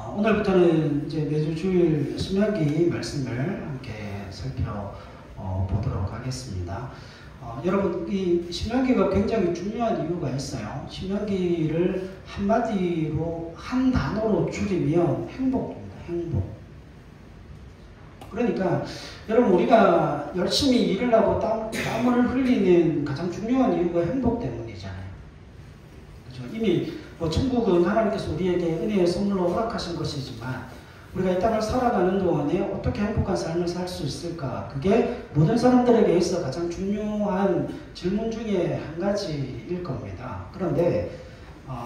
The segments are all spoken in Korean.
오늘부터는 이제 매주 주일 신명기 말씀을 함께 살펴보도록 하겠습니다. 여러분, 이 신명기가 굉장히 중요한 이유가 있어요. 신명기를 한마디로, 한 단어로 줄이면 행복입니다. 행복. 그러니까 여러분, 우리가 열심히 일을 하고 땀을 흘리는 가장 중요한 이유가 행복 때문이잖아요. 그렇죠? 이미 천국은 하나님께서 우리에게 은혜의 선물로 허락하신 것이지만 우리가 이 땅을 살아가는 동안에 어떻게 행복한 삶을 살 수 있을까? 그게 모든 사람들에게 있어 가장 중요한 질문 중에 한 가지일 겁니다. 그런데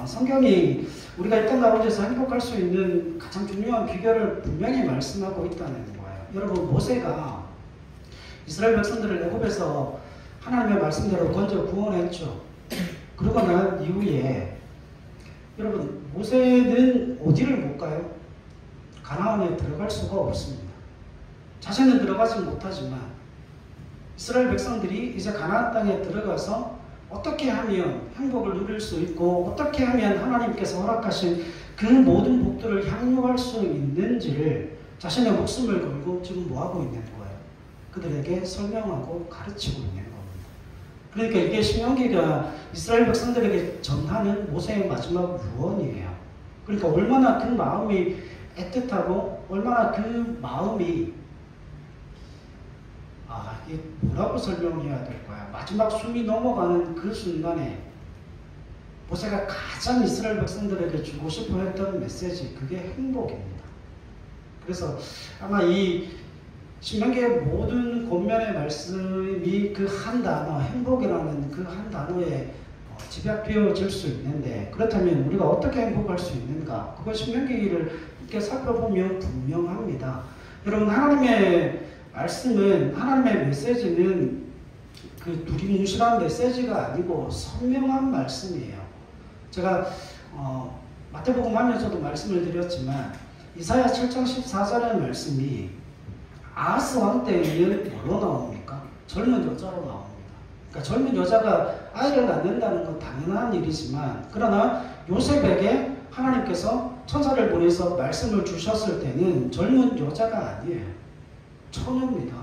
성경이 우리가 이 땅 가운데서 행복할 수 있는 가장 중요한 비결을 분명히 말씀하고 있다는 거예요. 여러분, 모세가 이스라엘 백성들을 애굽에서 하나님의 말씀대로 건져 구원했죠. 그러고 난 이후에 여러분, 모세는 어디를 못 가요? 가나안에 들어갈 수가 없습니다. 자신은 들어가지 못하지만 이스라엘 백성들이 이제 가나안 땅에 들어가서 어떻게 하면 행복을 누릴 수 있고 어떻게 하면 하나님께서 허락하신 그 모든 복들을 향유할 수 있는지를 자신의 목숨을 걸고 지금 뭐하고 있는 거예요? 그들에게 설명하고 가르치고 있는 겁니다. 그러니까 이게 신명기가 이스라엘 백성들에게 전하는 모세의 마지막 유언이에요. 그러니까 얼마나 그 마음이 애틋하고 얼마나 그 마음이 이게 뭐라고 설명해야 될까요? 마지막 숨이 넘어가는 그 순간에 모세가 가장 이스라엘 백성들에게 주고 싶어 했던 메시지, 그게 행복입니다. 그래서 아마 이 신명기의 모든 권면의 말씀이 그 한 단어, 행복이라는 그 한 단어에 집약되어질 수 있는데, 그렇다면 우리가 어떻게 행복할 수 있는가? 그거 신명기를 이렇게 살펴보면 분명합니다. 여러분, 하나님의 말씀은, 하나님의 메시지는 그 두리뭉실한 메시지가 아니고 선명한 말씀이에요. 제가 마태복음 안에서도 말씀을 드렸지만 이사야 7장 14절의 말씀이 아하스 왕 때에는 뭐로 나옵니까? 젊은 여자로 나옵니다. 그러니까 젊은 여자가 아이를 낳는다는 건 당연한 일이지만, 그러나 요셉에게 하나님께서 천사를 보내서 말씀을 주셨을 때는 젊은 여자가 아니에요. 처녀입니다.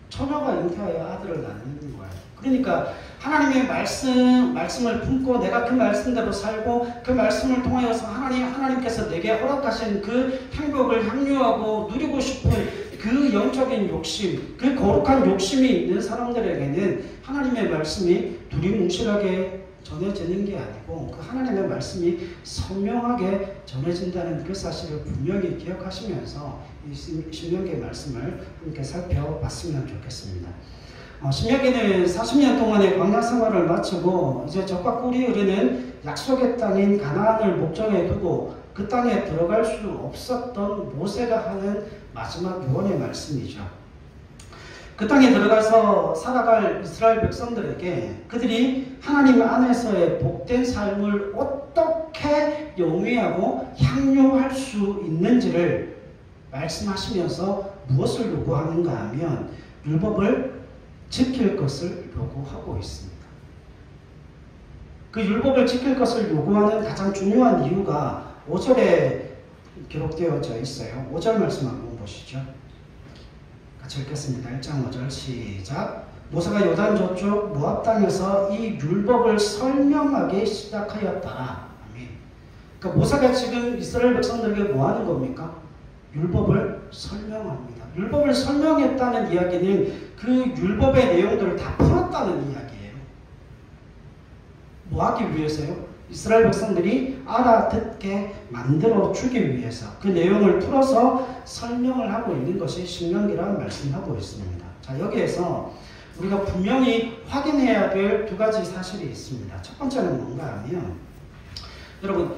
처녀가 잉태하여 아들을 낳는 거예요. 그러니까 하나님의 말씀을 품고 내가 그 말씀대로 살고 그 말씀을 통하여서 하나님께서 내게 허락하신 그 행복을 향유하고 누리고 싶은 그 영적인 욕심, 그 거룩한 욕심이 있는 사람들에게는 하나님의 말씀이 두리뭉실하게 전해지는 게 아니고 그 하나님의 말씀이 선명하게 전해진다는 그 사실을 분명히 기억하시면서 이 신명기의 말씀을 함께 살펴봤으면 좋겠습니다. 신명기는 40년 동안의 광야 생활을 마치고 이제 젖과 꿀이 흐르는 약속의 땅인 가나안을 목전에 두고 그 땅에 들어갈 수 없었던 모세가 하는 마지막 유언의 말씀이죠. 그 땅에 들어가서 살아갈 이스라엘 백성들에게 그들이 하나님 안에서의 복된 삶을 어떻게 영위하고 향유할 수 있는지를 말씀하시면서 무엇을 요구하는가 하면 율법을 지킬 것을 요구하고 있습니다. 그 율법을 지킬 것을 요구하는 가장 중요한 이유가 5절에 기록되어져 있어요. 5절 말씀 한번 보시죠. 같이 읽겠습니다. 1장 5절 시작. 모세가 요단 저쪽 모압 땅에서 이 율법을 설명하기 시작하였다. 아멘. 그러니까 모세가 지금 이스라엘 백성들에게 뭐 하는 겁니까? 율법을 설명합니다. 율법을 설명했다는 이야기는 그 율법의 내용들을 다 풀었다는 이야기예요. 뭐 하기 위해서요? 이스라엘 백성들이 알아듣게 만들어주기 위해서 그 내용을 풀어서 설명을 하고 있는 것이 신명기라는 말씀을 하고 있습니다. 자, 여기에서 우리가 분명히 확인해야 될 두 가지 사실이 있습니다. 첫 번째는 뭔가 하면, 여러분,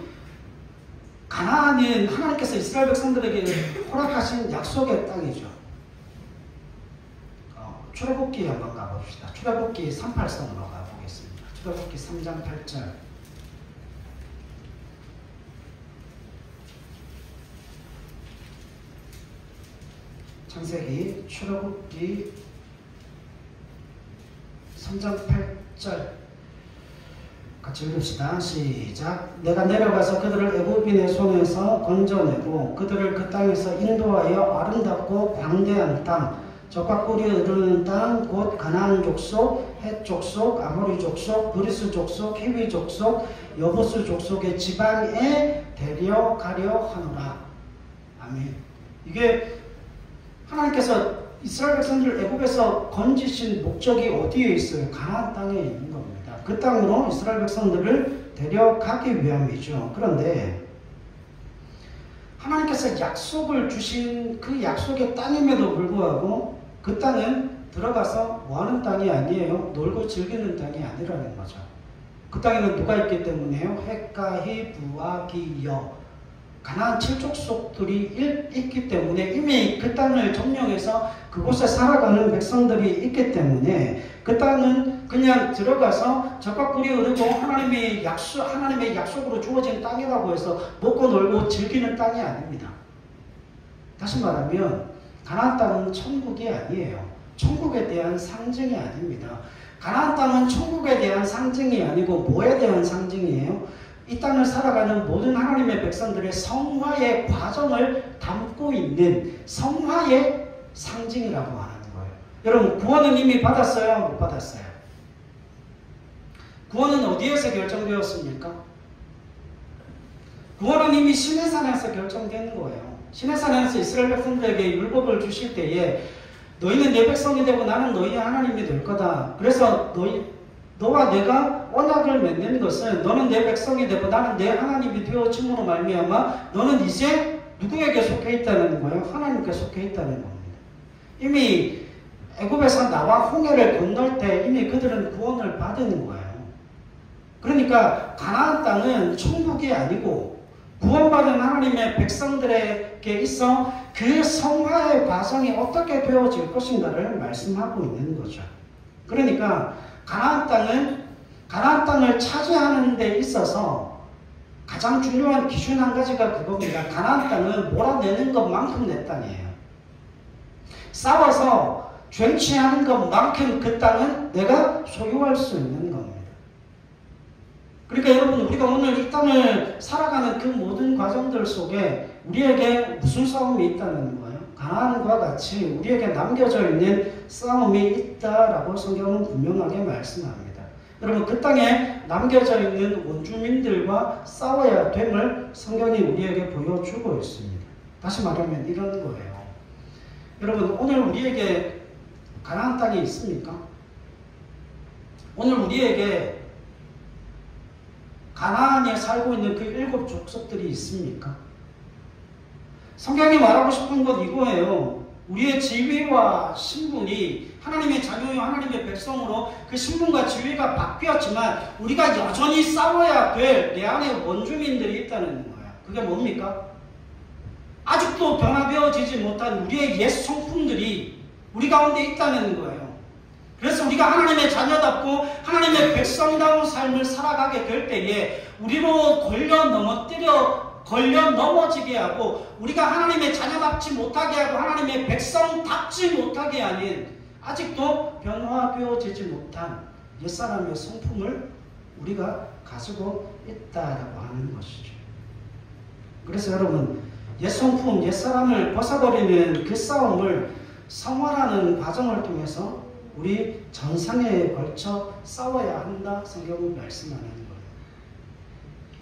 가나안은 하나님께서 이스라엘 백성들에게 허락하신 약속의 땅이죠. 출애굽기 한번 가봅시다. 출애굽기 38성으로 가보겠습니다. 출애굽기 3장 8절. 창세기 출애굽기 3장 8절 같이 읽읍시다. 시작. 내가 내려가서 그들을 애굽인의 손에서 건져내고 그들을 그 땅에서 인도하여 아름답고 광대한 땅, 젖과 꿀이 흐르는 땅, 곧 가나안 족속, 헷 족속, 아모리 족속, 브리스 족속, 히위 족속, 여부스 족속의 지방에 데려가려 하노라. 아멘. 이게 하나님께서 이스라엘 백성들을 애굽에서 건지신 목적이 어디에 있어요? 가나안 땅에 있는 겁니다. 그 땅으로 이스라엘 백성들을 데려가기 위함이죠. 그런데 하나님께서 약속을 주신 그 약속의 땅임에도 불구하고 그 땅은 들어가서 뭐하는 땅이 아니에요. 놀고 즐기는 땅이 아니라는 거죠. 그 땅에는 누가 있기 때문에요? 헷가히 부하기여 가나안 7족속들이 있기 때문에 이미 그 땅을 점령해서 그곳에 살아가는 백성들이 있기 때문에 그 땅은 그냥 들어가서 젖과 꿀이 흐르고 하나님의 약속으로 주어진 땅이라고 해서 먹고 놀고 즐기는 땅이 아닙니다. 다시 말하면 가나안 땅은 천국이 아니에요. 천국에 대한 상징이 아닙니다. 가나안 땅은 천국에 대한 상징이 아니고 뭐에 대한 상징이에요? 이 땅을 살아가는 모든 하나님의 백성들의 성화의 과정을 담고 있는 성화의 상징이라고 하는 거예요. 여러분, 구원은 이미 받았어요? 못 받았어요? 구원은 어디에서 결정되었습니까? 구원은 이미 시내산에서 결정되는 거예요. 시내산에서 이스라엘 백성들에게 율법을 주실 때에 너희는 내 백성이 되고 나는 너희의 하나님이 될 거다. 그래서 너와 내가 언약을 맺는 것은 너는 내 백성이 되고 나는 내 하나님이 되어짐으로 말미암아 너는 이제 누구에게 속해 있다는 거예요? 하나님께 속해 있다는 겁니다. 이미 애굽에서 나와 홍해를 건널 때 이미 그들은 구원을 받은 거예요. 그러니까 가나안 땅은 천국이 아니고 구원받은 하나님의 백성들에게 있어 그 성화의 과정이 어떻게 되어질 것인가를 말씀하고 있는 거죠. 그러니까 가나안 땅을 차지하는 데 있어서 가장 중요한 기준 한 가지가 그겁니다. 가나안 땅은 몰아내는 것만큼 내 땅이에요. 싸워서 쟁취하는 것만큼 그 땅은 내가 소유할 수 있는 겁니다. 그러니까 여러분, 우리가 오늘 이 땅을 살아가는 그 모든 과정들 속에 우리에게 무슨 싸움이 있다는 거예요? 가나안과 같이 우리에게 남겨져 있는 싸움이 있다라고 성경은 분명하게 말씀합니다. 여러분, 그 땅에 남겨져 있는 원주민들과 싸워야 됨을 성경이 우리에게 보여주고 있습니다. 다시 말하면 이런 거예요. 여러분, 오늘 우리에게 가나안 땅이 있습니까? 오늘 우리에게 가나안에 살고 있는 그 7 족속들이 있습니까? 성경이 말하고 싶은 건 이거예요. 우리의 지위와 신분이 하나님의 자녀요 하나님의 백성으로 그 신분과 지위가 바뀌었지만 우리가 여전히 싸워야 될 내 안에 원주민들이 있다는 거예요. 그게 뭡니까? 아직도 변화되어지지 못한 우리의 옛 성품들이 우리 가운데 있다는 거예요. 그래서 우리가 하나님의 자녀답고 하나님의 백성다운 삶을 살아가게 될 때에 우리로 걸려 넘어지게 하고 우리가 하나님의 자녀답지 못하게 하고 하나님의 백성답지 못하게 하는 아직도 변화되어지지 못한 옛사람의 성품을 우리가 가지고 있다라고 하는 것이죠. 그래서 여러분, 옛성품, 옛사람을 벗어버리는 그 싸움을 성화라는 과정을 통해서 우리 전생에 걸쳐 싸워야 한다 성경은 말씀하는 거예요.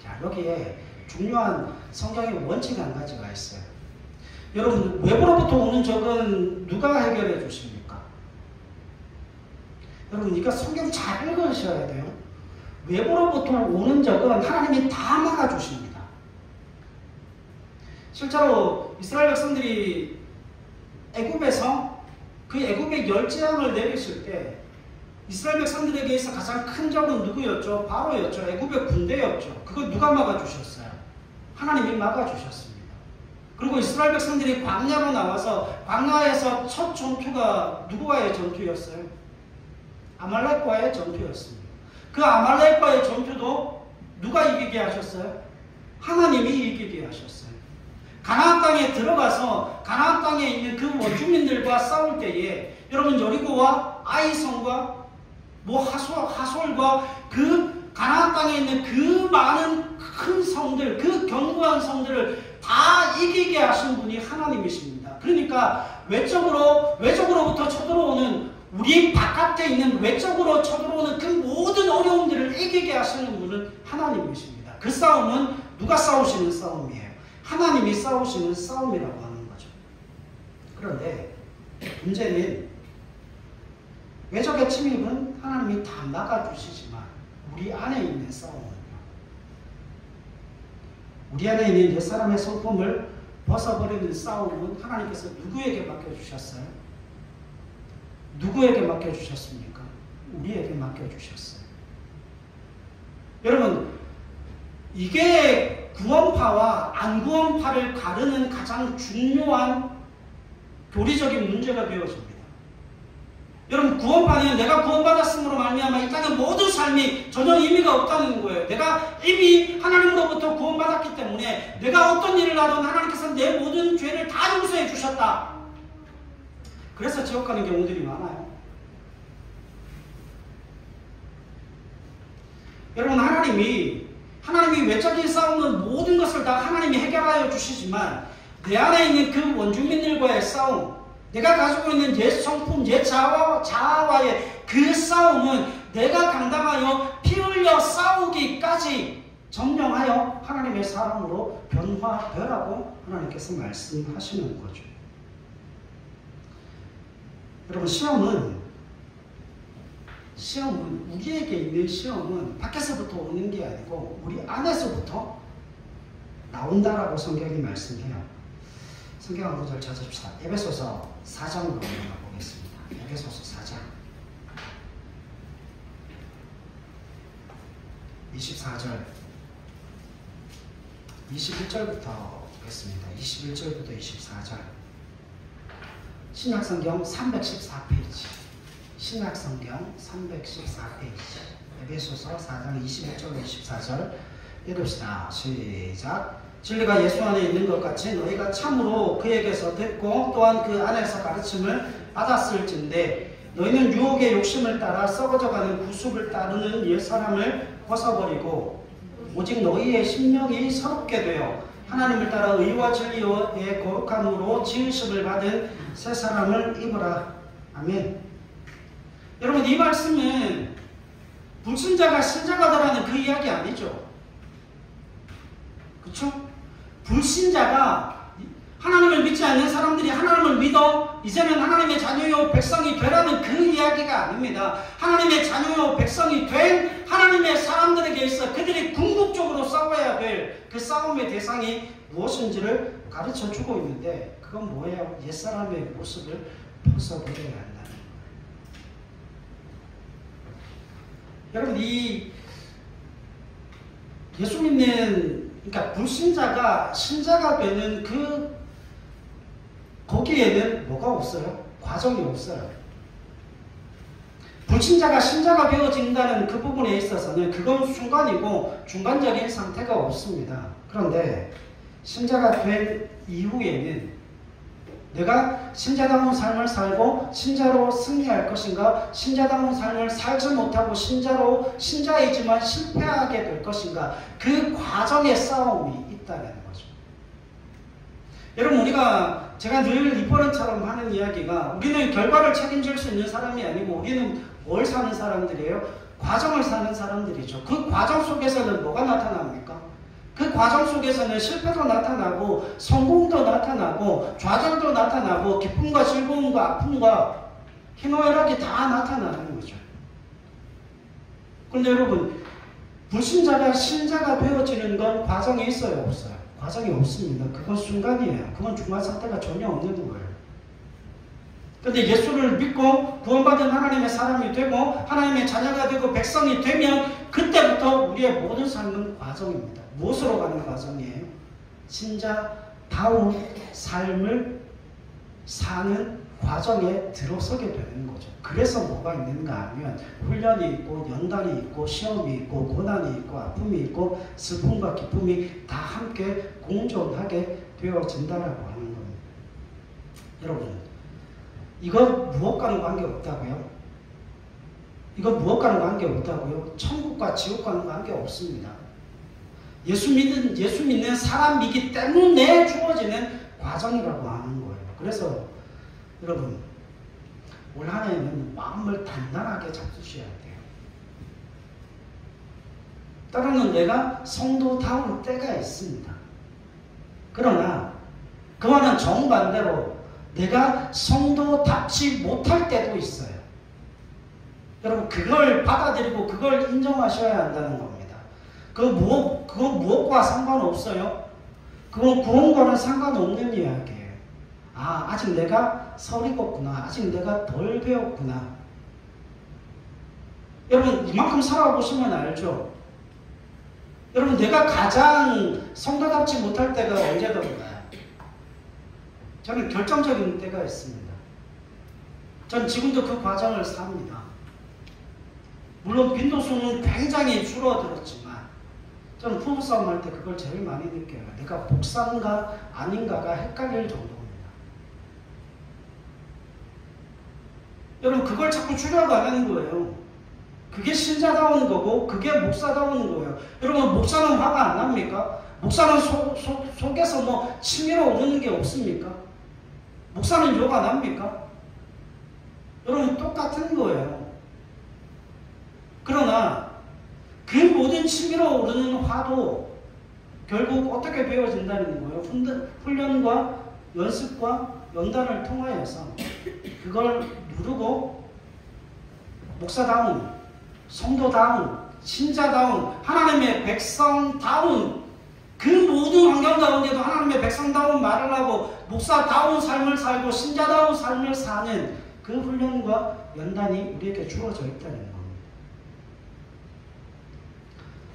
자, 여기에 중요한 성경의 원칙 한 가지가 있어요. 여러분, 외부로부터 오는 적은 누가 해결해 주십니까? 여러분, 이거 성경 잘 읽으셔야 돼요. 외부로부터 오는 적은 하나님이 다 막아주십니다. 실제로 이스라엘 백성들이 애굽에서 그 애굽의 열재앙을 내리실 때 이스라엘 백성들에게 있어 가장 큰 적은 누구였죠? 바로였죠. 애굽의 군대였죠. 그거 누가 막아주셨어요? 하나님이 막아주셨습니다. 그리고 이스라엘 백성들이 광야로 나와서 광야에서 첫 전투가 누구와의 전투였어요? 아말렉과의 전투였습니다. 그 아말렉과의 전투도 누가 이기게 하셨어요? 하나님이 이기게 하셨어요. 가나안 땅에 들어가서 가나안 땅에 있는 그 원주민들과 싸울 때에 여러분, 여리고와 아이성과 하솔과 그 가나안 땅에 있는 그 많은 큰 성들, 그 견고한 성들을 다 이기게 하신 분이 하나님이십니다. 그러니까 외적으로부터 쳐들어오는, 우리 바깥에 있는 외적으로 쳐들어오는 그 모든 어려움들을 이기게 하시는 분은 하나님이십니다. 그 싸움은 누가 싸우시는 싸움이에요? 하나님이 싸우시는 싸움이라고 하는 거죠. 그런데 문제는 외적의 침입은 하나님이 다 막아주시지만 우리 안에 있는 싸움은요, 우리 안에 있는 옛사람의 성품을 벗어버리는 싸움은 하나님께서 누구에게 맡겨주셨어요? 누구에게 맡겨주셨습니까? 우리에게 맡겨주셨어요. 여러분, 이게 구원파와 안구원파를 가르는 가장 중요한 교리적인 문제가 되어집니다. 여러분, 구원파는 내가 구원받았음으로 말미암아 이 땅의 모든 삶이 전혀 의미가 없다는 거예요. 내가 이미 하나님으로부터 구원받았기 때문에 내가 어떤 일을 하든 하나님께서 내 모든 죄를 다 용서해 주셨다. 그래서 지옥 가는 경우들이 많아요. 여러분, 하나님이 외적인 싸움은 모든 것을 다 하나님이 해결하여 주시지만 내 안에 있는 그 원주민들과의 싸움, 내가 가지고 있는 옛 성품, 옛 자아와의 그 싸움은 내가 감당하여 피 흘려 싸우기까지 점령하여 하나님의 사람으로 변화되라고 하나님께서 말씀하시는 거죠. 여러분, 시험은 우리에게 있는 시험은 밖에서부터 오는 게 아니고 우리 안에서부터 나온다라고 성경이 말씀해요. 성경 한 구절 찾읍시다. 에베소서 4장으로 넘어가 보겠습니다. 에베소서 4장 24절 21절부터 보겠습니다. 21절부터 24절. 신약성경 314페이지. 신약성경 314페이지. 에베소서 4장 21절 24절 읽읍시다. 시작. 진리가 예수 안에 있는 것 같이 너희가 참으로 그에게서 듣고 또한 그 안에서 가르침을 받았을진데 너희는 유혹의 욕심을 따라 썩어져가는 구습을 따르는 옛사람을 벗어버리고 오직 너희의 심령이 새롭게 되어 하나님을 따라 의와 진리의 거룩함으로 지으심을 받은 새 사람을 입으라. 아멘. 여러분, 이 말씀은 불신자가 신자가 되라는 그 이야기 아니죠. 그렇죠? 불신자가, 하나님을 믿지 않는 사람들이 하나님을 믿어 이제는 하나님의 자녀요 백성이 되라는 그 이야기가 아닙니다. 하나님의 자녀요 백성이 된 하나님의 사람들에게 있어 그들이 궁극적으로 싸워야 될 그 싸움의 대상이 무엇인지를 가르쳐주고 있는데, 그건 뭐예요? 옛사람의 모습을 벗어버려야 한다는 거예요. 여러분, 이 예수 믿는, 그러니까 불신자가 신자가 되는 거기에는 뭐가 없어요? 과정이 없어요. 불신자가 신자가 되어진다는 그 부분에 있어서는 그건 순간이고 중간적인 상태가 없습니다. 그런데 신자가 된 이후에는 내가 신자다운 삶을 살고 신자로 승리할 것인가, 신자다운 삶을 살지 못하고 신자이지만 실패하게 될 것인가, 그 과정의 싸움이 있다는 거죠. 여러분, 제가 늘 이번처럼 하는 이야기가, 우리는 결과를 책임질 수 있는 사람이 아니고 우리는 뭘 사는 사람들이에요? 과정을 사는 사람들이죠. 그 과정 속에서는 뭐가 나타납니까? 그 과정 속에서는 실패도 나타나고 성공도 나타나고 좌절도 나타나고 기쁨과 즐거움과 아픔과 희노애락이 다 나타나는 거죠. 그런데 여러분, 불신자가 신자가 되어지는 건 과정이 있어요, 없어요? 과정이 없습니다. 그건 순간이에요. 그건 중간 상태가 전혀 없는 거예요. 그런데 예수를 믿고 구원받은 하나님의 사람이 되고 하나님의 자녀가 되고 백성이 되면 그때부터 우리의 모든 삶은 과정입니다. 무엇으로 가는 과정이에요? 신자다운 삶을 사는 과정에 들어서게 되는 거죠. 그래서 뭐가 있는가 하면 훈련이 있고 연단이 있고 시험이 있고 고난이 있고 아픔이 있고 슬픔과 기쁨이 다 함께 공존하게 되어진다라고 하는 겁니다. 여러분, 이건 무엇과는 관계없다고요? 이건 무엇과는 관계없다고요? 천국과 지옥과는 관계없습니다. 예수 믿는 사람이기 때문에 주어지는 과정이라고 하는 거예요. 그래서 여러분, 올 한 해는 마음을 단단하게 잡수셔야 돼요. 때로는 내가 성도다운 때가 있습니다. 그러나 그와는 정반대로 내가 성도답지 못할 때도 있어요. 여러분, 그걸 받아들이고 그걸 인정하셔야 한다는 겁니다. 그건 무엇과 상관없어요. 그건 구원과는 상관없는 이야기예요. 아, 아직 내가 서리겠구나. 아직 내가 덜 배웠구나. 여러분, 이만큼 살아보시면 알죠. 여러분, 내가 가장 성도답지 못할 때가 언제던가요? 저는 결정적인 때가 있습니다. 전 지금도 그 과정을 삽니다. 물론 빈도수는 굉장히 줄어들었지만 저는 부부싸움 할 때 그걸 제일 많이 느껴요. 내가 목사인가 아닌가가 헷갈릴 정도입니다. 여러분, 그걸 자꾸 줄여가는 거예요. 그게 신자다운 거고 그게 목사다운 거예요. 여러분, 목사는 화가 안 납니까? 목사는 속에서 뭐 치밀어 오르는 게 없습니까? 목사는 욕 안 합니까? 여러분, 똑같은 거예요. 그러나 그 모든 치밀어 오르는 화도 결국 어떻게 배워진다는 거예요? 훈련과 연습과 연단을 통하여서 그걸 누르고 목사다운, 성도다운, 신자다운, 하나님의 백성다운, 그 모든 환경 가운데도 하나님의 백성다운 말을 하고 목사다운 삶을 살고 신자다운 삶을 사는 그 훈련과 연단이 우리에게 주어져 있다는 겁니다.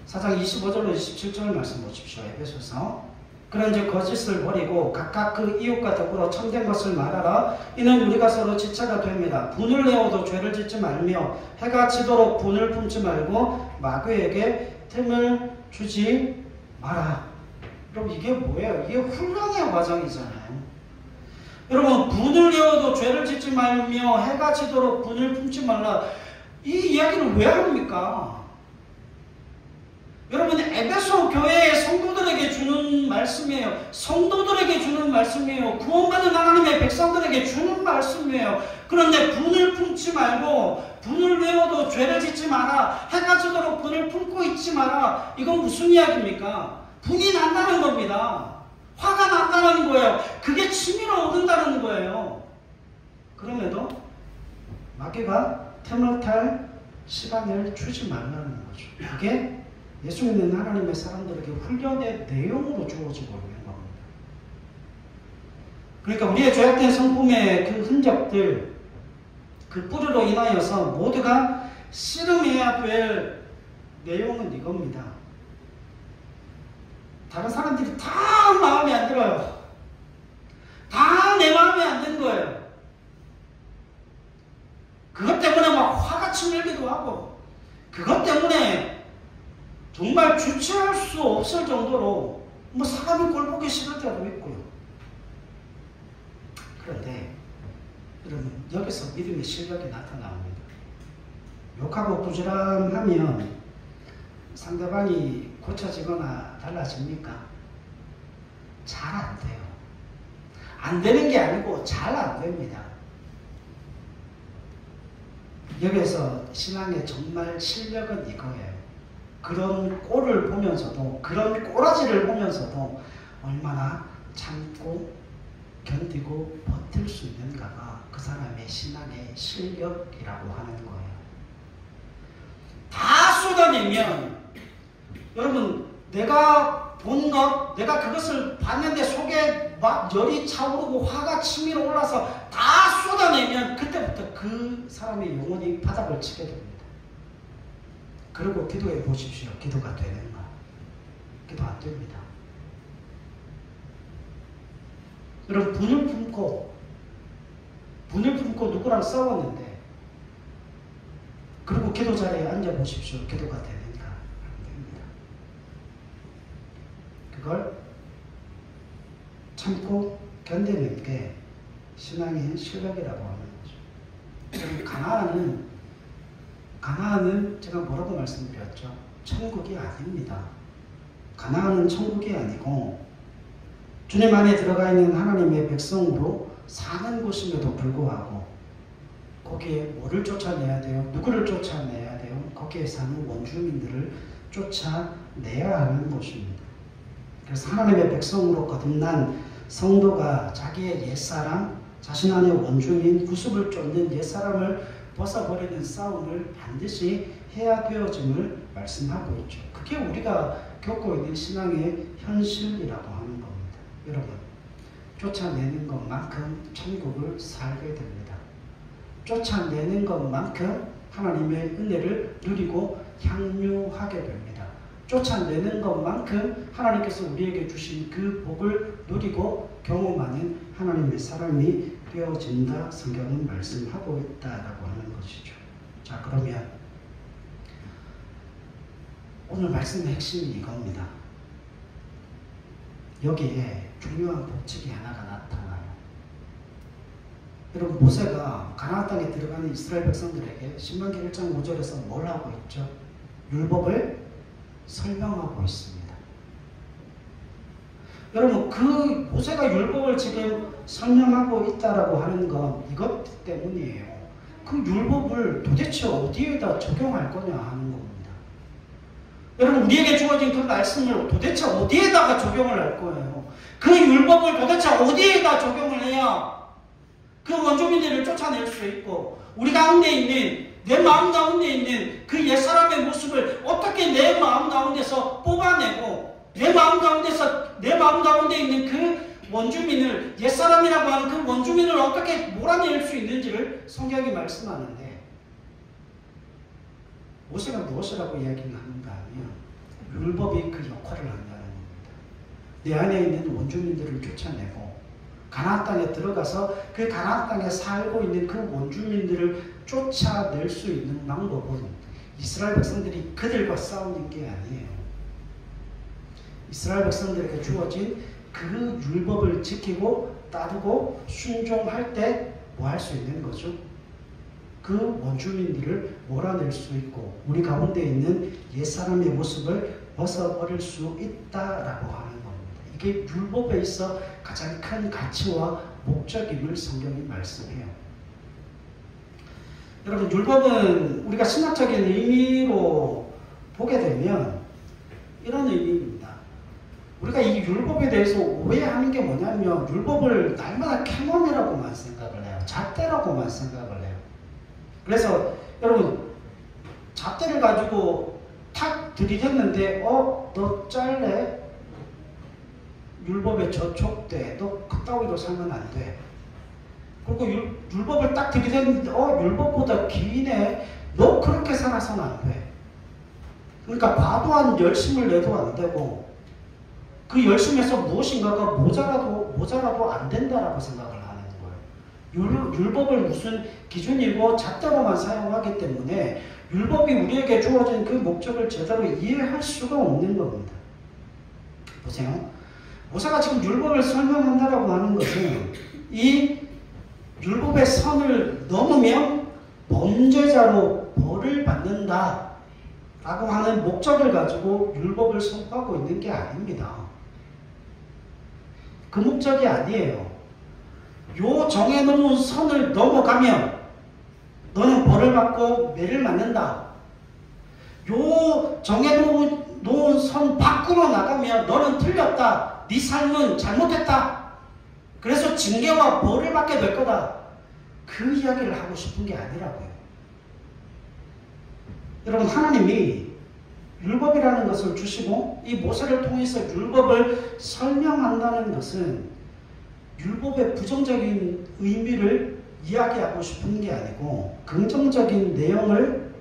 4장 25절로 27절 말씀 보십시오. 에베소서. 그런즉 거짓을 버리고 각각 그 이웃과 더불어 참된 것을 말하라. 이는 우리가 서로 지체가 됩니다. 분을 내어도 죄를 짓지 말며 해가 지도록 분을 품지 말고 마귀에게 틈을 주지 마라. 여러분, 이게 뭐예요? 이게 훈련의 과정이잖아요. 여러분, 분을 내어도 죄를 짓지 말며 해가 지도록 분을 품지 말라. 이 이야기를 왜 합니까? 여러분, 에베소 교회의 성도들에게 주는 말씀이에요. 성도들에게 주는 말씀이에요. 구원받은 하나님의 백성들에게 주는 말씀이에요. 그런데 분을 품지 말고 분을 외워도 죄를 짓지 마라. 해가 지도록 분을 품고 있지 마라. 이건 무슨 이야기입니까? 분이 난다는 겁니다. 화가 난다는 거예요. 그게 치밀어 오른다는 거예요. 그럼에도 마귀가 틈을 탈 시간을 주지 말라는 거죠. 그게 예수 믿는 하나님의 사람들에게 훈련의 내용으로 주어지고 있는 겁니다. 그러니까 우리의 죄악된 성품의 그 흔적들, 그 뿌리로 인하여서 모두가 씨름해야 될 내용은 이겁니다. 다른 사람들이 다 마음에 안 들어요. 다 내 마음에 안 든 거예요. 그것 때문에 막 화가 치밀기도 하고, 그것 때문에 정말 주체할 수 없을 정도로 뭐 사람이 꼴 보기 싫을 때도 있고요. 그런데 여러분, 여기서 믿음의 실력이 나타납니다. 욕하고 부지런하면 상대방이 고쳐지거나 달라집니까? 잘 안 돼요. 안 되는 게 아니고 잘 안 됩니다. 여기서 신앙의 정말 실력은 이거예요. 그런 꼴을 보면서도, 그런 꼬라지를 보면서도 얼마나 참고 견디고 버틸 수 있는가가 그 사람의 신앙의 실력이라고 하는 거예요. 다 쏟아내면 여러분, 내가 본 것, 내가 그것을 봤는데 속에 막 열이 차오르고 화가 치밀어 올라서 다 쏟아내면 그때부터 그 사람의 영혼이 바닥을 치게 됩니다. 그리고 기도해 보십시오. 기도가 되는가? 기도 안 됩니다. 여러분, 분을 품고 누구랑 싸웠는데, 그리고 기도 자리에 앉아 보십시오. 기도가 되는가? 안 됩니다. 그걸 참고 견디는 게 신앙의 실력이라고 하는 거죠. 가나안은 가나안은 제가 뭐라고 말씀드렸죠? 천국이 아닙니다. 가나안은 천국이 아니고 주님 안에 들어가 있는 하나님의 백성으로 사는 곳임에도 불구하고 거기에 뭐를 쫓아내야 돼요? 누구를 쫓아내야 돼요? 거기에 사는 원주민들을 쫓아내야 하는 곳입니다. 그래서 하나님의 백성으로 거듭난 성도가 자기의 옛사람, 자신 안의 원주민, 구습을 쫓는 옛사람을 벗어버리는 싸움을 반드시 해야 되어짐을 말씀하고 있죠. 그게 우리가 겪고 있는 신앙의 현실이라고 하는 겁니다. 여러분, 쫓아내는 것만큼 천국을 살게 됩니다. 쫓아내는 것만큼 하나님의 은혜를 누리고 향유하게 됩니다. 쫓아내는 것만큼 하나님께서 우리에게 주신 그 복을 누리고 경험하는 하나님의 사람이 되어진다. 성경은 말씀하고 있다라고 하는 것이죠. 자, 그러면 오늘 말씀의 핵심이 이겁니다. 여기에 중요한 법칙이 하나가 나타나요. 여러분, 모세가 가나안 땅에 들어가는 이스라엘 백성들에게 신명기 1장 5절에서 뭘 하고 있죠? 율법을 설명하고 있습니다. 여러분, 그 모세가 율법을 지금 설명하고 있다라고 하는 건 이것 때문이에요. 그 율법을 도대체 어디에다 적용할 거냐 하는 겁니다. 여러분, 우리에게 주어진 그 말씀을 도대체 어디에다가 적용을 할 거예요? 그 율법을 도대체 어디에다 적용을 해야 그 원주민들을 쫓아낼 수 있고 우리 가운데 있는 내 마음 가운데 있는 그 옛사람의 모습을 어떻게 내 마음 가운데서 뽑아내고 내 마음 가운데 있는 그 원주민을 옛사람이라고 하는 그 원주민을 어떻게 몰아낼 수 있는지를 성경이 말씀하는데 모세가 무엇이라고 이야기하는가 하면 율법이 그 역할을 한다는 겁니다. 내 안에 있는 원주민들을 쫓아내고 가나안 땅에 들어가서 그 가나안 땅에 살고 있는 그 원주민들을 쫓아낼 수 있는 방법은 이스라엘 백성들이 그들과 싸우는 게 아니에요. 이스라엘 백성들에게 주어진 그 율법을 지키고 따르고 순종할 때 뭐 할 수 있는 거죠? 그 원주민들을 몰아낼 수 있고 우리 가운데 있는 옛사람의 모습을 벗어버릴 수 있다라고 하는 겁니다. 이게 율법에 있어 가장 큰 가치와 목적임을 성경이 말씀해요. 여러분, 율법은 우리가 신학적인 의미로 보게 되면 이런 의미입니다. 우리가 이 율법에 대해서 오해하는 게 뭐냐면 율법을 날마다 캐논이라고만 생각을 해요. 잣대라고만 생각을 해요. 그래서 여러분, 잣대를 가지고 탁 들이댔는데 너 짤래? 율법에 저촉돼. 너 그따위로 살면 안 돼. 그리고 율법을 딱 들이댔는데 율법보다 기네. 너 그렇게 살아서는 안 돼. 그러니까 과도한 열심을 내도 안 되고 그 열심에서 무엇인가가 모자라도 안 된다라고 생각을 하는 거예요. 율법을 무슨 기준이고 잣대로만 사용하기 때문에 율법이 우리에게 주어진 그 목적을 제대로 이해할 수가 없는 겁니다. 보세요. 모세가 지금 율법을 설명한다라고 하는 것은 이 율법의 선을 넘으면 범죄자로 벌을 받는다 라고 하는 목적을 가지고 율법을 선포하고 있는 게 아닙니다. 그 목적이 아니에요. 요 정해놓은 선을 넘어가면 너는 벌을 받고 매를 맞는다. 요 정해놓은 선 밖으로 나가면 너는 틀렸다. 네 삶은 잘못했다. 그래서 징계와 벌을 받게 될 거다. 그 이야기를 하고 싶은 게 아니라고요. 여러분, 하나님이 율법이라는 것을 주시고 이 모세를 통해서 율법을 설명한다는 것은 율법의 부정적인 의미를 이야기하고 싶은 게 아니고 긍정적인 내용을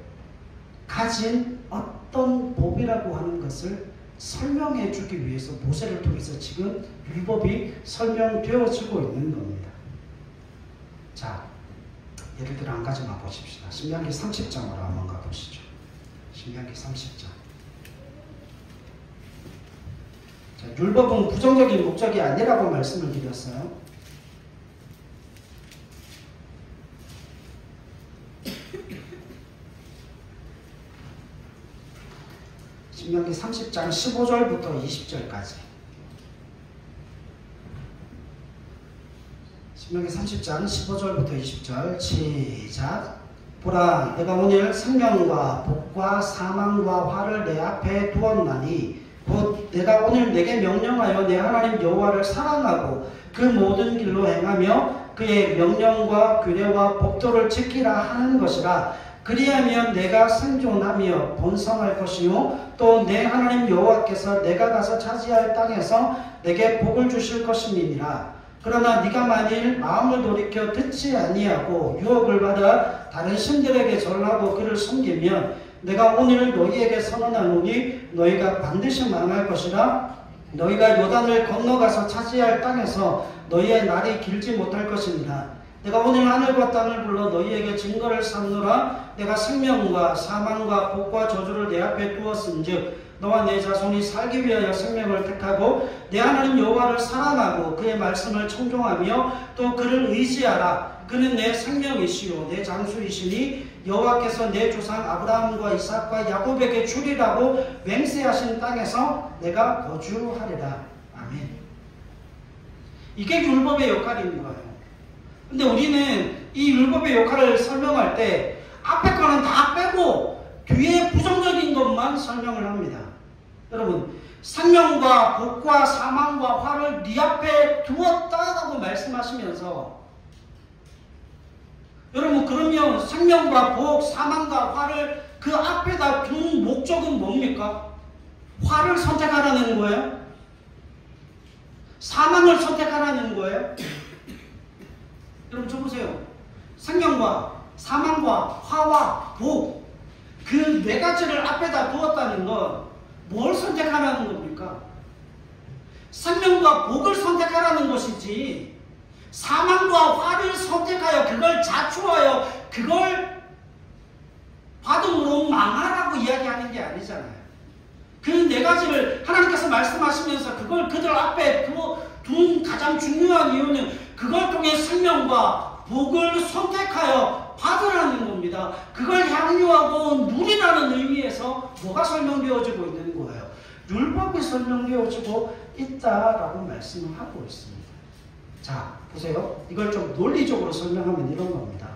가진 어떤 법이라고 하는 것을 설명해 주기 위해서 모세를 통해서 지금 율법이 설명되어지고 있는 겁니다. 자, 예를 들어 한 가지만 보십시다. 신명기 30장으로 한번 가보시죠. 신명기 30장. 자, 율법은 부정적인 목적이 아니라고 말씀을 드렸어요. 신명기 30장 15절부터 20절까지. 신명기 30장 15절부터 20절 시작. 보라, 내가 오늘 생명과 복과 사망과 화를 내 앞에 두었나니 곧 내가 오늘 내게 명령하여 내 하나님 여호와를 사랑하고 그 모든 길로 행하며 그의 명령과 규례와 법도를 지키라 하는 것이라. 그리하면 내가 생존하며 번성할 것이요 또 내 하나님 여호와께서 내가 가서 차지할 땅에서 내게 복을 주실 것임이니라. 그러나 네가 만일 마음을 돌이켜 듣지 아니하고 유혹을 받아 다른 신들에게 절하고 그를 섬기면 내가 오늘 너희에게 선언하노니 너희가 반드시 망할 것이라. 너희가 요단을 건너가서 차지할 땅에서 너희의 날이 길지 못할 것이니라. 내가 오늘 하늘과 땅을 불러 너희에게 증거를 삼노라. 내가 생명과 사망과 복과 저주를 내 앞에 두었은즉 너와 내 자손이 살기 위하여 생명을 택하고 내 하나님 여호와를 사랑하고 그의 말씀을 청종하며 또 그를 의지하라. 그는 내 생명이시요 내 장수이시니 여호와께서 내 조상 아브라함과 이삭과 야곱에게 주리라고 맹세하신 땅에서 내가 거주하리라. 아멘. 이게 율법의 역할인 거예요. 근데 우리는 이 율법의 역할을 설명할 때 앞에 거는 다 빼고 뒤에 부정적인 것만 설명을 합니다. 여러분, 생명과 복과 사망과 화를 네 앞에 두었다라고 말씀하시면서, 여러분, 그러면 생명과 복, 사망과 화를 그 앞에다 둔 목적은 뭡니까? 화를 선택하라는 거예요? 사망을 선택하라는 거예요? 여러분, 저 보세요. 생명과 사망과 화와 복, 그 네 가지를 앞에다 두었다는 건 뭘 선택하라는 겁니까? 생명과 복을 선택하라는 것이지 사망과 화를 선택하여 그걸 자초하여 그걸 받음으로 망하라고 이야기하는 게 아니잖아요. 그 네 가지를 하나님께서 말씀하시면서 그걸 그들 앞에 둔 가장 중요한 이유는 그걸 통해 생명과 복을 선택하여 받으라는 겁니다. 그걸 향유하고 누리라는 의미에서 뭐가 설명되어지고 있는 거예요? 율법이 설명되어지고 있다라고 말씀을 하고 있습니다. 자, 보세요. 이걸 좀 논리적으로 설명하면 이런 겁니다.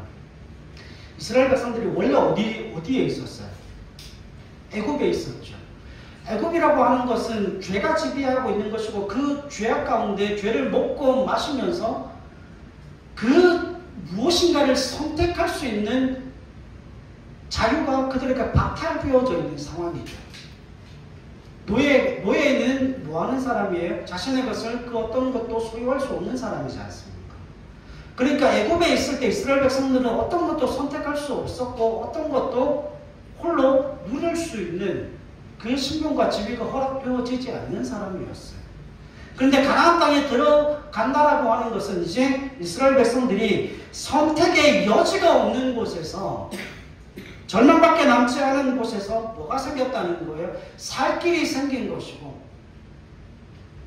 이스라엘 백성들이 원래 어디에 있었어요? 애굽에 있었죠. 애굽이라고 하는 것은 죄가 지배하고 있는 것이고 그 죄악 가운데 죄를 먹고 마시면서 그 무엇인가를 선택할 수 있는 자유가 그들에게 박탈되어져 있는 상황이죠. 노예는 뭐하는 사람이에요? 자신의 것을 그 어떤 것도 소유할 수 없는 사람이지 않습니까? 그러니까 애굽에 있을 때 이스라엘 백성들은 어떤 것도 선택할 수 없었고 어떤 것도 홀로 누릴 수 있는 그 신분과 지위가 허락되어지지 않는 사람이었어요. 그런데 가나안 땅에 들어간다라고 하는 것은 이제 이스라엘 백성들이 선택의 여지가 없는 곳에서 절망밖에 남지 않은 곳에서 뭐가 생겼다는 거예요? 살 길이 생긴 것이고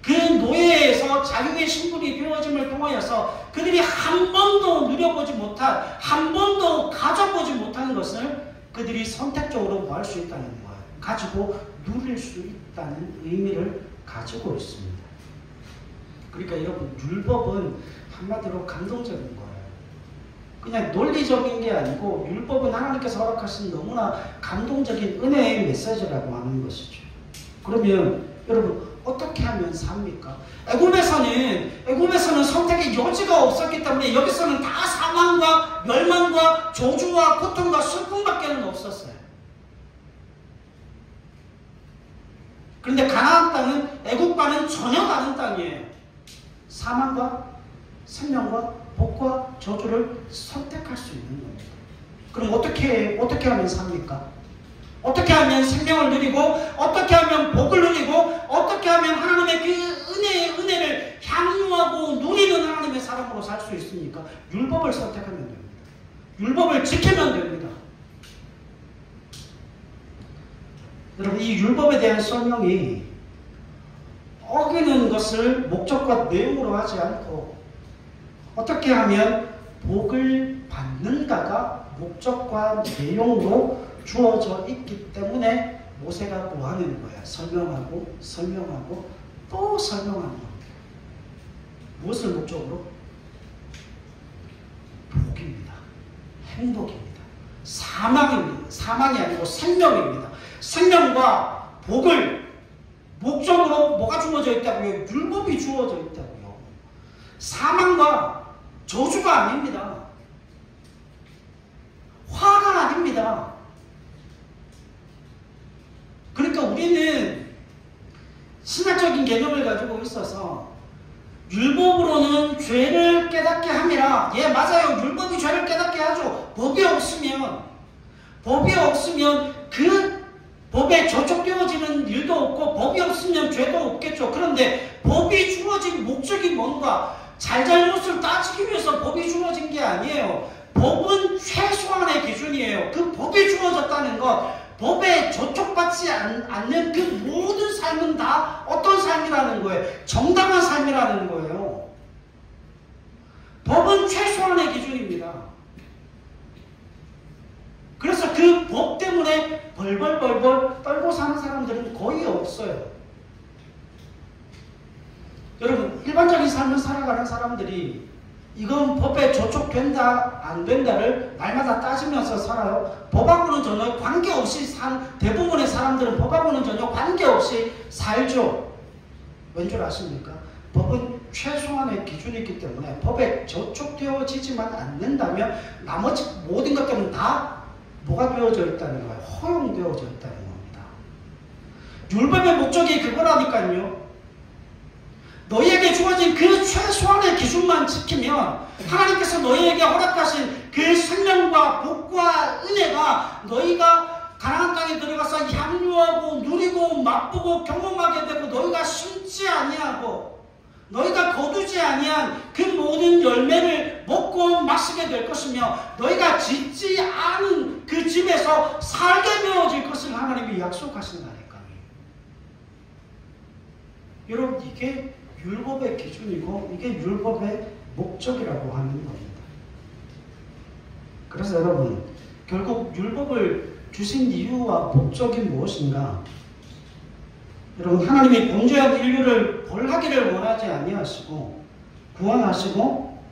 그 노예에서 자유의 신분이 되어짐을 통하여서 그들이 한 번도 누려보지 못한 한 번도 가져보지 못하는 것을 그들이 선택적으로 뭐 할 수 있다는 거예요. 가지고 누릴 수 있다는 의미를 가지고 있습니다. 그러니까 여러분, 율법은 한마디로 감동적인 거예요. 그냥 논리적인 게 아니고 율법은 하나님께서 허락하신 너무나 감동적인 은혜의 메시지라고 하는 것이죠. 그러면 여러분, 어떻게 하면 삽니까? 애굽에서는 선택의 여지가 없었기 때문에 여기서는 다 사망과 멸망과 저주와 고통과 슬픔밖에 없었어요. 그런데 가나안 땅은 애굽과는 전혀 다른 땅이에요. 사망과 생명과 복과 저주를 선택할 수 있는 겁니다. 그럼 어떻게 하면 삽니까? 어떻게 하면 생명을 누리고 어떻게 하면 복을 누리고 어떻게 하면 하나님의 그 은혜를 향유하고 누리는 하나님의 사람으로 살 수 있습니까? 율법을 선택하면 됩니다. 율법을 지키면 됩니다. 여러분, 이 율법에 대한 설명이 어기는 것을 목적과 내용으로 하지 않고 어떻게 하면 복을 받는가가 목적과 내용으로 주어져 있기 때문에 모세가 뭐 하는 거야? 설명하고 설명하고 또 설명하는 겁니다. 무엇을 목적으로? 복입니다. 행복입니다. 사망입니다. 사망이 아니고 생명입니다. 생명과 복을 목적으로 뭐가 주어져 있다고요? 율법이 주어져 있다고요. 사망과 저주가 아닙니다. 화가 아닙니다. 그러니까 우리는 신학적인 개념을 가지고 있어서 율법으로는 죄를 깨닫게 함이라. 예, 맞아요. 율법이 죄를 깨닫게 하죠. 법이 없으면 그 법에 저촉되어지는 일도 없고 법이 없으면 죄도 없겠죠. 그런데 법이 주어진 목적이 뭔가? 잘잘못을 따지기 위해서 법이 주어진 게 아니에요. 법은 최소한의 기준이에요. 그 법이 주어졌다는 것, 법에 저촉받지 않는 그 모든 삶은 다 어떤 삶이라는 거예요? 정당한 삶이라는 거예요. 법은 최소한의 기준입니다. 그래서 그 법 때문에 벌벌 떨고 사는 사람들은 거의 없어요. 여러분, 일반적인 삶을 살아가는 사람들이 이건 법에 저촉된다 안 된다를 날마다 따지면서 살아요. 법하고는 전혀 관계없이 대부분의 사람들은 법하고는 전혀 관계없이 살죠. 왠 줄 아십니까? 법은 최소한의 기준이 있기 때문에 법에 저촉되어지지만 않는다면 나머지 모든 것들은 다 뭐가 되어져 있다는 거예요? 허용되어져 있다는 겁니다. 율법의 목적이 그거라니까요. 너희에게 주어진 그 최소한의 기준만 지키면 하나님께서 너희에게 허락하신 그 생명과 복과 은혜가 너희가 가나안 땅에 들어가서 향유하고 누리고 맛보고 경험하게 되고 너희가 심지 아니하고 너희가 거두지 아니한 그 모든 열매를 먹고 마시게 될 것이며 너희가 짓지 않은 그 집에서 살게 되어질 것을 하나님이 약속하신다니까요. 여러분, 이게 율법의 기준이고 이게 율법의 목적이라고 하는 겁니다. 그래서 여러분, 결국 율법을 주신 이유와 목적이 무엇인가? 여러분, 하나님이 범죄한 인류를 벌하기를 원하지 아니하시고 구원하시고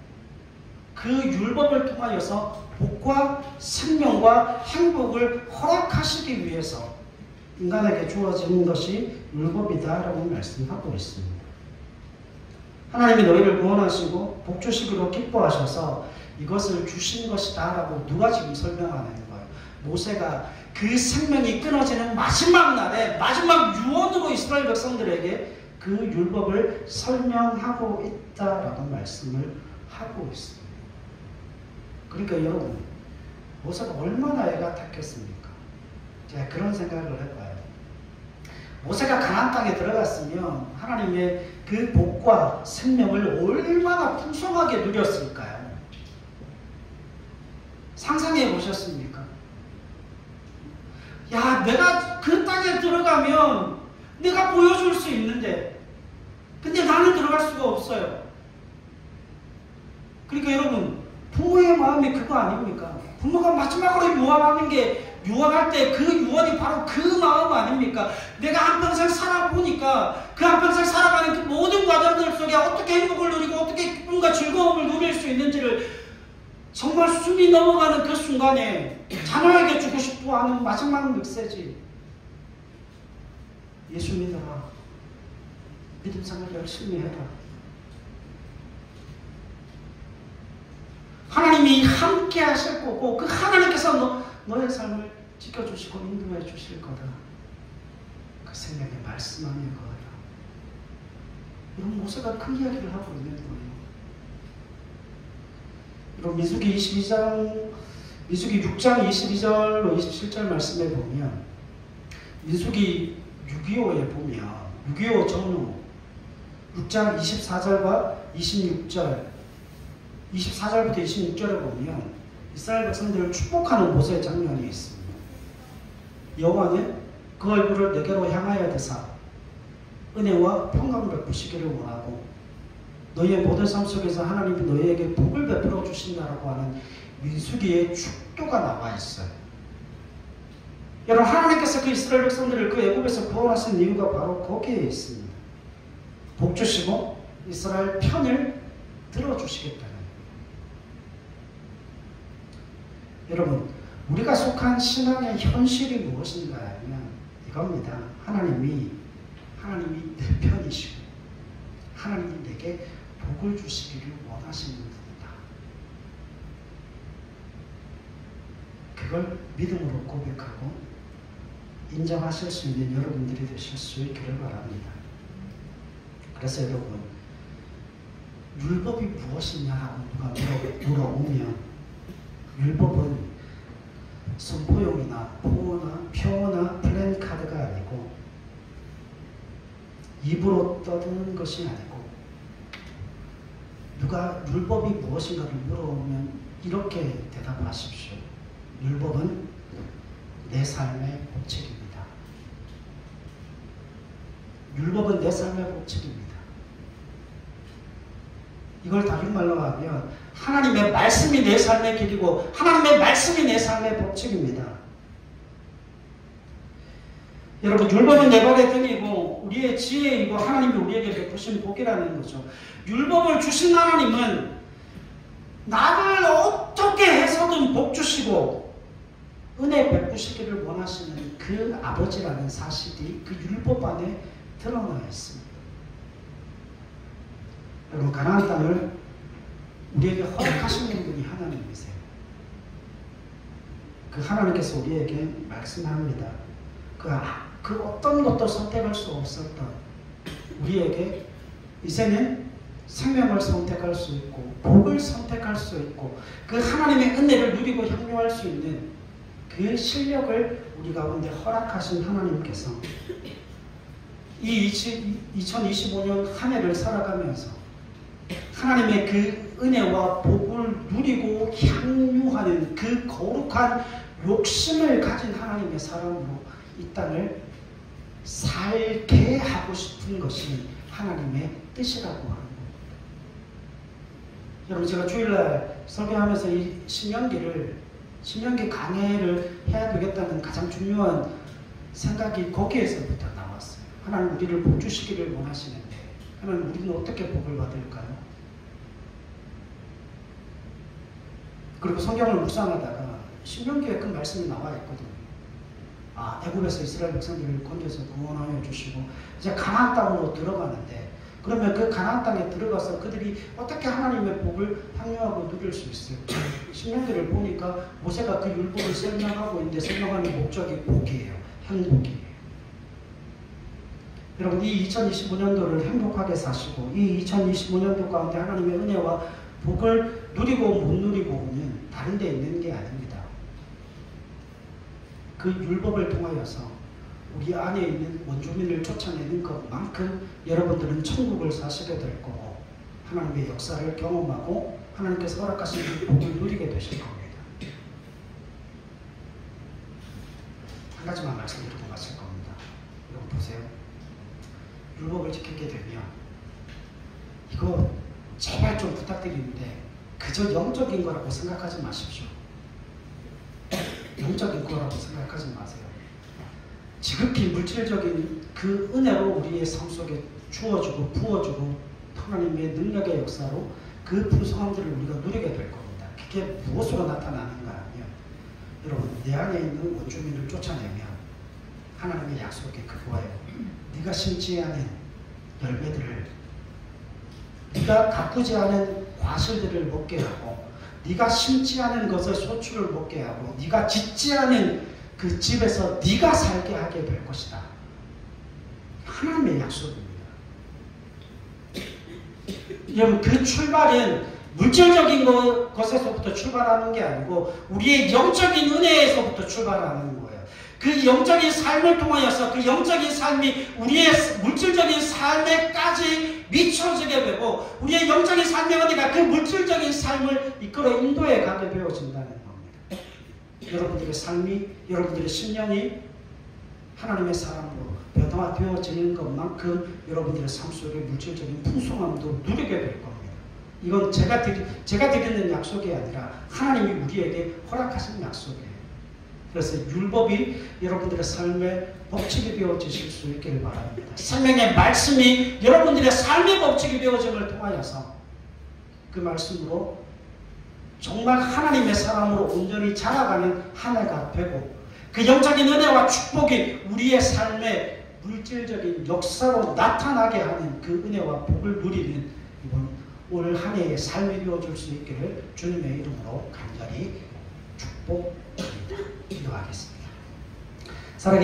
그 율법을 통하여서 복과 생명과 행복을 허락하시기 위해서 인간에게 주어지는 것이 율법이다라고 말씀하고 있습니다. 하나님이 너희를 구원하시고 복 주시기로 기뻐하셔서 이것을 주신 것이다 라고 누가 지금 설명하는 거예요? 모세가 그 생명이 끊어지는 마지막 날에 마지막 유언으로 이스라엘 백성들에게 그 율법을 설명하고 있다라고 말씀을 하고 있습니다. 그러니까 여러분, 모세가 얼마나 애가 탔겠습니까? 제가 그런 생각을 해봐요. 모세가 가나안 땅에 들어갔으면 하나님의 그 복과 생명을 얼마나 풍성하게 누렸을까요? 상상해 보셨습니까? 야, 내가 그 땅에 들어가면 내가 보여줄 수 있는데 근데 나는 들어갈 수가 없어요. 그러니까 여러분, 부모의 마음이 그거 아닙니까? 부모가 마지막으로 유언할 때 그 유언이 바로 그 마음 아닙니까? 내가 한평생 살아보니까 그 한평생 살아가는 그 모든 과정들 속에 어떻게 행복을 누리고 어떻게 기쁨과 즐거움을 누릴 수 있는지를 정말 숨이 넘어가는 그 순간에 자녀에게 주고 싶어 하는 마지막 메시지. 예수 믿어라. 믿음 생활 열심히 해라. 하나님이 함께 하실 거고 그 하나님께서 너의 삶을 지켜주시고 인도해 주실 거다. 그 생명의 말씀하는 거예요. 이런 모세가 그 이야기를 하고 있는 거예요. 이런 민수기 6장 22절로 27절 말씀에 보면 민수기 6.25에 보면 6.25 전후 6장 24절과 26절 24절부터 26절에 보면 이스라엘 백성들을 축복하는 모세의 장면이 있습니다. 여호와는 그 얼굴을 내게로 향하여 드사 은혜와 평강을 베푸시기를 원하고 너희의 모든 삶 속에서 하나님이 너희에게 복을 베풀어 주신다라고 하는 민수기의 축도가 나와 있어요. 여러분, 하나님께서 그 이스라엘 백성들을 그 애굽에서 구원하신 이유가 바로 거기에 있습니다. 복 주시고 이스라엘 편을 들어주시겠다는. 여러분, 우리가 속한 신앙의 현실이 무엇인가 하면 이겁니다. 하나님이 내 편이시고 하나님이 내게 복을 주시기를 원하시는 분이다. 그걸 믿음으로 고백하고 인정하실 수 있는 여러분들이 되실 수 있기를 바랍니다. 그래서 여러분, 율법이 무엇이냐라고 누가 물어오면 율법은 선포용이나 표어나 플랜카드가 아니고 입으로 떠드는 것이 아니고, 누가 율법이 무엇인가를 물어오면 이렇게 대답하십시오. 율법은 내 삶의 법칙입니다. 율법은 내 삶의 법칙입니다. 이걸 다른 말로 하면 하나님의 말씀이 내 삶의 길이고 하나님의 말씀이 내 삶의 법칙입니다. 여러분, 율법은 내 발의 등이고 우리의 지혜이고 하나님이 우리에게 베푸신 복이라는 거죠. 율법을 주신 하나님은 나를 어떻게 해서든 복 주시고 은혜 베푸시기를 원하시는 그 아버지라는 사실이 그 율법 안에 드러나 있습니다. 여러분, 가나안 땅을 우리에게 허락하시는 분이 하나님이세요. 그 하나님께서 우리에게 말씀합니다. 그 어떤 것도 선택할 수 없었던 우리에게 이제는 생명을 선택할 수 있고 복을 선택할 수 있고 그 하나님의 은혜를 누리고 향유할 수 있는 그 실력을 우리 가운데 허락하신 하나님께서 이 2025년 한 해를 살아가면서 하나님의 그 은혜와 복을 누리고 향유하는 그 거룩한 욕심을 가진 하나님의 사람으로 이 땅을 살게 하고 싶은 것이 하나님의 뜻이라고 하는 겁니다. 여러분, 제가 주일날 설교하면서 이 신명기 강해를 해야 되겠다는 가장 중요한 생각이 거기에서부터 나왔어요. 하나님 우리를 복 주시기를 원하시는데 하나님 우리는 어떻게 복을 받을까요? 그리고 성경을 묵상하다가 신명기에 그 말씀이 나와 있거든요. 애굽에서 이스라엘 백성들을 건져서 구원하여 주시고 이제 가나안 땅으로 들어가는데, 그러면 그 가나안 땅에 들어가서 그들이 어떻게 하나님의 복을 향유하고 누릴 수 있어요? 신명기를 보니까 모세가 그 율법을 설명하고 있는데 설명하는 목적이 복이에요. 행복이에요. 여러분, 이 2025년도를 행복하게 사시고 이 2025년도 가운데 하나님의 은혜와 복을 누리고 못 누리고는 다른 데 있는 게 아닙니다. 그 율법을 통하여서 우리 안에 있는 원주민을 쫓아내는 것만큼 여러분들은 천국을 사시게 될 거고 하나님의 역사를 경험하고 하나님께서 허락하신 그 복을 누리게 되실 겁니다. 한 가지만 말씀드리고 마칠 겁니다. 여러분 보세요. 율법을 지키게 되면 이거 제발 좀 부탁드리는데 그저 영적인 거라고 생각하지 마십시오. 영적인 거라고 생각하지 마세요. 지극히 물질적인 그 은혜로 우리의 삶 속에 주어주고 부어주고 하나님의 능력의 역사로 그 풍성함들을 우리가 누리게 될 겁니다. 그게 무엇으로 나타나는가 하면 여러분, 내 안에 있는 원주민을 쫓아내면 하나님의 약속이 그거예요. 네가 심지 않은 열매들을, 네가 가꾸지 않은 과실들을 먹게 하고 네가 심지 않은 것을 소출을 먹게 하고 네가 짓지 않은 그 집에서 네가 살게 하게 될 것이다. 하나님의 약속입니다. 여러분, 그 출발은 물질적인 것에서부터 출발하는 게 아니고 우리의 영적인 은혜에서부터 출발하는 거예요. 그 영적인 삶을 통하여서 그 영적인 삶이 우리의 물질적인 삶에까지 미쳐지게 되고 우리의 영적인 삶의 은혜가 그 물질적인 삶을 이끌어 인도해 가게 되어진다는 겁니다. 여러분들의 삶이, 여러분들의 심령이 하나님의 사람으로 변화되어지는 것만큼 여러분들의 삶 속에 물질적인 풍성함도 누리게 될 겁니다. 이건 제가 드리는 약속이 아니라 하나님이 우리에게 허락하신 약속이에요. 그래서 율법이 여러분들의 삶의 법칙이 되어지실 수 있기를 바랍니다. 생명의 말씀이 여러분들의 삶의 법칙이 되어짐을 통하여서 그 말씀으로 정말 하나님의 사람으로 온전히 자라가는 한 해가 되고 그 영적인 은혜와 축복이 우리의 삶의 물질적인 역사로 나타나게 하는 그 은혜와 복을 누리는 이번 올 한 해의 삶이 되어줄 수 있기를 주님의 이름으로 간절히 축복드립니다. 기도하겠습니다.